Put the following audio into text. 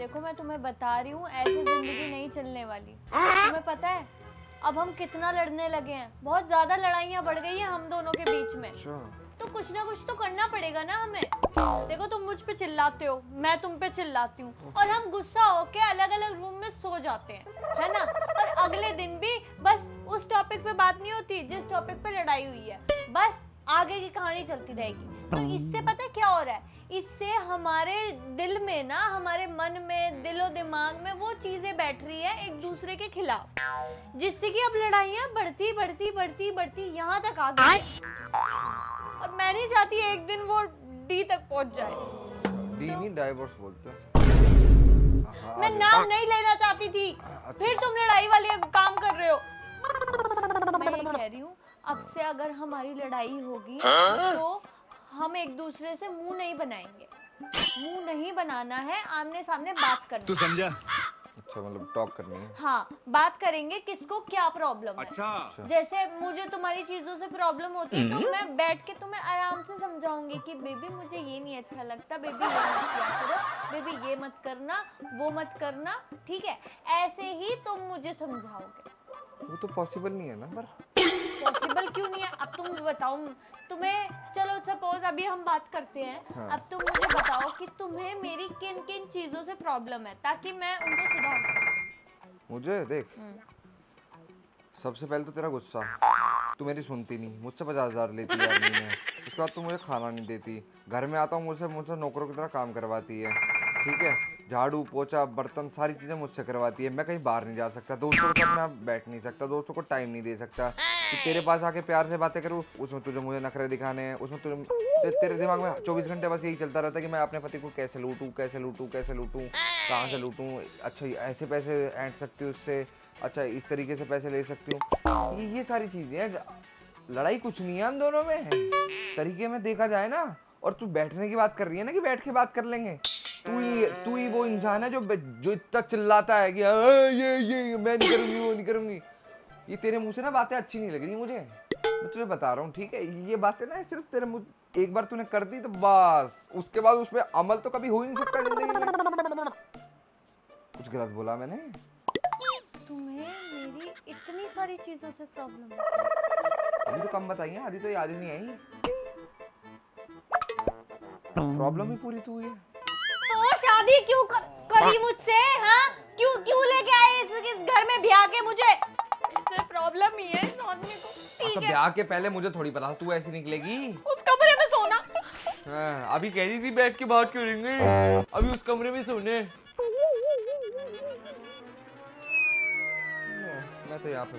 देखो मैं तुम्हें बता रही हूँ, ऐसी जिंदगी नहीं चलने वाली। तुम्हें पता है अब हम कितना लड़ने लगे हैं, बहुत ज्यादा लड़ाइयाँ बढ़ गई हैं हम दोनों के बीच में। तो कुछ ना कुछ तो करना पड़ेगा ना हमें। देखो तुम मुझ पे चिल्लाते हो, मैं तुम पे चिल्लाती हूँ, और हम गुस्सा होके अलग अलग रूम में सो जाते हैं, है ना। और अगले दिन भी बस उस टॉपिक पे बात नहीं होती जिस टॉपिक पे लड़ाई हुई है, बस आगे की कहानी चलती रहेगी। तो इससे पता है क्या हो रहा है, इससे हमारे दिल में ना, हमारे मन में, दिलो दिमाग में वो चीजें बैठ रही है एक दूसरे के खिलाफ, जिससे कि अब लड़ाइयाँ बढ़ती बढ़ती बढ़ती बढ़ती यहाँ तक आ गई। और मैं नहीं चाहती एक दिन वो डी तक पहुंच जाए। डी नहीं, डाइवोर्स बोलते हैं। मैं नाम नहीं लेना चाहती थी। फिर तुम लड़ाई वाले काम कर रहे हो। मैं ये कह रही हूँ, अब से अगर हमारी लड़ाई होगी तो हम एक दूसरे से मुंह नहीं बनाएंगे। मुंह नहीं बनाना है, आमने सामने बात करनी। तू समझा? अच्छा, मतलब टॉक करनी है। हाँ, बात करेंगे किसको क्या प्रॉब्लम है। अच्छा। जैसे मुझे तुम्हारी चीजों से प्रॉब्लम होती है तो मैं बैठ के तुम्हें आराम से समझाऊंगी कि बेबी मुझे ये नहीं अच्छा लगता, बेबी ये मत किया करो, बेबी ये मत करना, वो मत करना, ठीक है। ऐसे ही तुम मुझे समझाओगे। वो तो पॉसिबल नहीं है ना। पर पॉसिबल क्यों नहीं है? अब तुम बताओ तुम्हें, चलो सपोज अभी हम बात करते हैं। हाँ। अब तुम मुझे बताओ कि तुम्हें मेरी किन किन चीजों से प्रॉब्लम है, ताकि मैं उनको सुधार सकूं। मुझे देख, सबसे पहले तो तेरा गुस्सा, तू मेरी सुनती नहीं, मुझसे 50,000 लेती है महीने। उसके बाद तू मुझे खाना नहीं देती, घर में आता हूँ मुझसे नौकरों की तरह काम करवाती है, ठीक है। झाड़ू पोछा बर्तन सारी चीज़ें मुझसे करवाती है। मैं कहीं बाहर नहीं जा सकता, दोस्तों के साथ मैं बैठ नहीं सकता, दोस्तों को टाइम नहीं दे सकता। कि तेरे पास आके प्यार से बातें करूँ, उसमें तुझे मुझे नखरे दिखाने हैं, उसमें तेरे दिमाग में 24 घंटे बस यही चलता रहता है कि मैं अपने पति को कैसे लूटूं, कैसे लूटूं, कैसे लूटूं, कहाँ से लूटूं। अच्छा ऐसे पैसे ऐंठ सकती हूँ उससे, अच्छा इस तरीके से पैसे ले सकती हूँ। ये सारी चीज़ें हैं। लड़ाई कुछ नहीं है हम दोनों में, तरीके में देखा जाए ना। और तू बैठने की बात कर रही है ना कि बैठ के बात कर लेंगे। तू ही वो इंसान है जो इतना चिल्लाता है कि ये मैं नहीं करूंगी, वो नहीं करूंगी। ये तेरे मुंह से ना बातें अच्छी नहीं लग रही मुझे, मैं तुझे बता रहा हूँ, ठीक है। ये बातें ना सिर्फ तेरे मुंह, एक बार तूने कर दी तो बस उसके बाद उस पर अमल तो कभी हो ही नहीं सकता जिंदगी में। कुछ गलत बोला मैंने? तुम्हें मेरी इतनी सारी चीजों से प्रॉब्लम है। अभी तो कम बताइए, आधी तो याद ही नहीं आई। प्रॉब्लम ही पूरी तू है। तो शादी क्यों करी मुझसे? हाँ, क्यों लेके आए इस घर में ब्याह के मुझे? इससे प्रॉब्लम ही है इस आदमी को, ठीक है। ब्याह के पहले मुझे थोड़ी पता तू ऐसी निकलेगी। उस कमरे में सोना। हाँ, अभी कह रही थी बैठ के बात करेंगे, अभी उस कमरे में सोने। मैं तो यहाँ पे